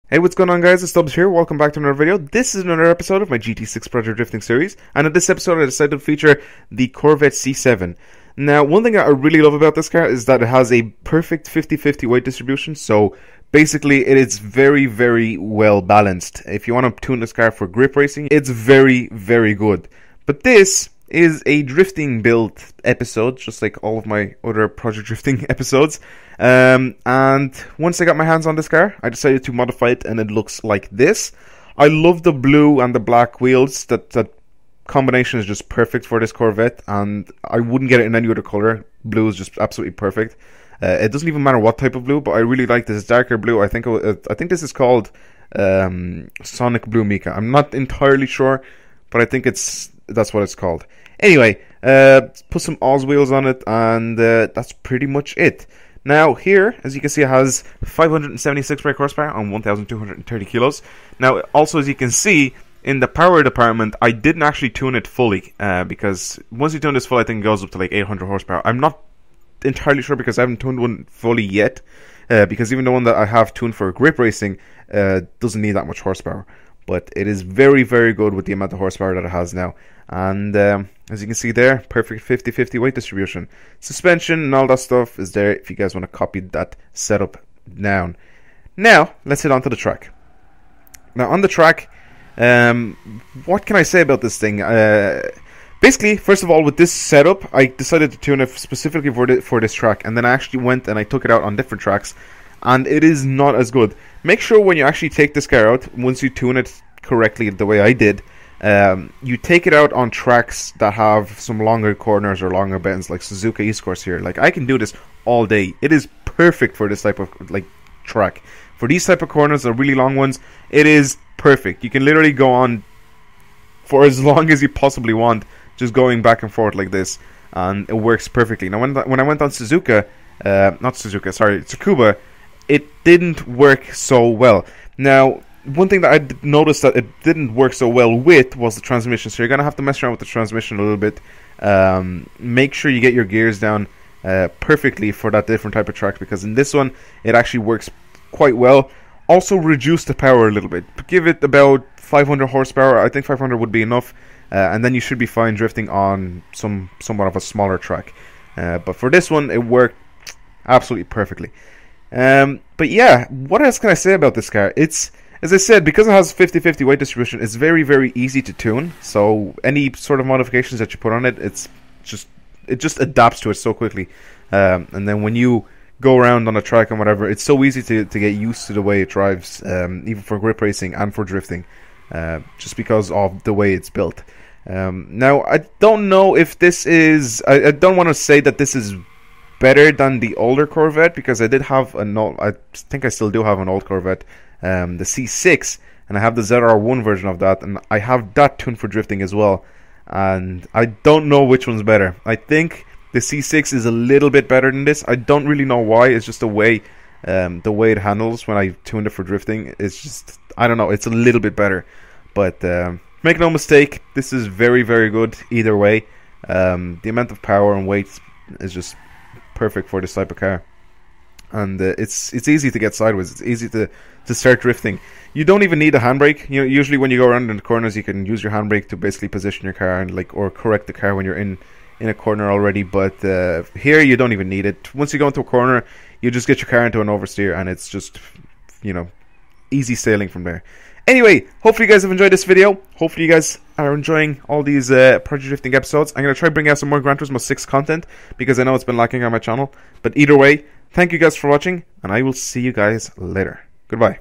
Hey, what's going on, guys? It's Stubbs here. Welcome back to another video. This is another episode of my GT6 Project Drifting series, and in this episode I decided to feature the Corvette C7. Now, one thing I really love about this car is that it has a perfect 50-50 weight distribution, so basically it is very, very well balanced. If you want to tune this car for grip racing, it's very, very good. But this is a drifting build episode, just like all of my other Project Drifting episodes. And once I got my hands on this car, I decided to modify it, and it looks like this. I love the blue and the black wheels. That combination is just perfect for this Corvette, and I wouldn't get it in any other color. Blue is just absolutely perfect. It doesn't even matter what type of blue, but I really like this darker blue. I think this is called Sonic Blue Mica. I'm not entirely sure, but I think that's what it's called. Anyway, put some Oz wheels on it, and that's pretty much it. Now here, as you can see, it has 576 brake horsepower on 1,230 kilos. Now, also as you can see, in the power department, I didn't actually tune it fully, because once you tune this full, I think it goes up to like 800 horsepower. I'm not entirely sure because I haven't tuned one fully yet, because even the one that I have tuned for grip racing doesn't need that much horsepower. But it is very, very good with the amount of horsepower that it has now. And as you can see there, perfect 50-50 weight distribution. Suspension and all that stuff is there if you guys want to copy that setup down. Now, let's head on to the track. Now, on the track, what can I say about this thing? Basically, first of all, with this setup, I decided to tune it specifically for this track. And then I actually went and I took it out on different tracks. And it is not as good. Make sure when you actually take this car out, once you tune it correctly the way I did, you take it out on tracks that have some longer corners or longer bends, like Suzuka East Course here. Like, I can do this all day. It is perfect for this type of track. For these type of corners, the really long ones, it is perfect. You can literally go on for as long as you possibly want, just going back and forth like this, and it works perfectly. Now, when I went on Tsukuba, it didn't work so well. Now, one thing that I noticed that it didn't work so well with was the transmission. So you're going to have to mess around with the transmission a little bit. Make sure you get your gears down perfectly for that different type of track, because in this one, it actually works quite well. Also, reduce the power a little bit. Give it about 500 horsepower. I think 500 would be enough. And then you should be fine drifting on somewhat of a smaller track. But for this one, it worked absolutely perfectly. But yeah, what else can I say about this car? It's, as I said, because it has 50-50 weight distribution, it's very, very easy to tune. So any sort of modifications that you put on it, it just adapts to it so quickly. And then when you go around on a track and whatever, it's so easy to get used to the way it drives, even for grip racing and for drifting, just because of the way it's built. Now, I don't know if this is... I don't want to say that this is better than the older Corvette, because I did have I think I still do have an old Corvette, the C6, and I have the ZR1 version of that, and I have that tuned for drifting as well, and I don't know which one's better. I think the C6 is a little bit better than this. I don't really know why. It's just the way it handles when I tuned it for drifting. It's just, I don't know, it's a little bit better, but make no mistake, this is very, very good either way. The amount of power and weight is just perfect for this type of car, and it's easy to get sideways. It's easy to start drifting. You don't even need a handbrake. You know, usually when you go around in the corners, you can use your handbrake to basically position your car and or correct the car when you're in a corner already. But here you don't even need it. Once you go into a corner, you just get your car into an oversteer, and it's just, you know, easy sailing from there. Anyway, hopefully you guys have enjoyed this video. Hopefully you guys are enjoying all these Project Drifting episodes. I'm going to try bringing out some more Gran Turismo 6 content, because I know it's been lacking on my channel. But either way, thank you guys for watching, and I will see you guys later. Goodbye.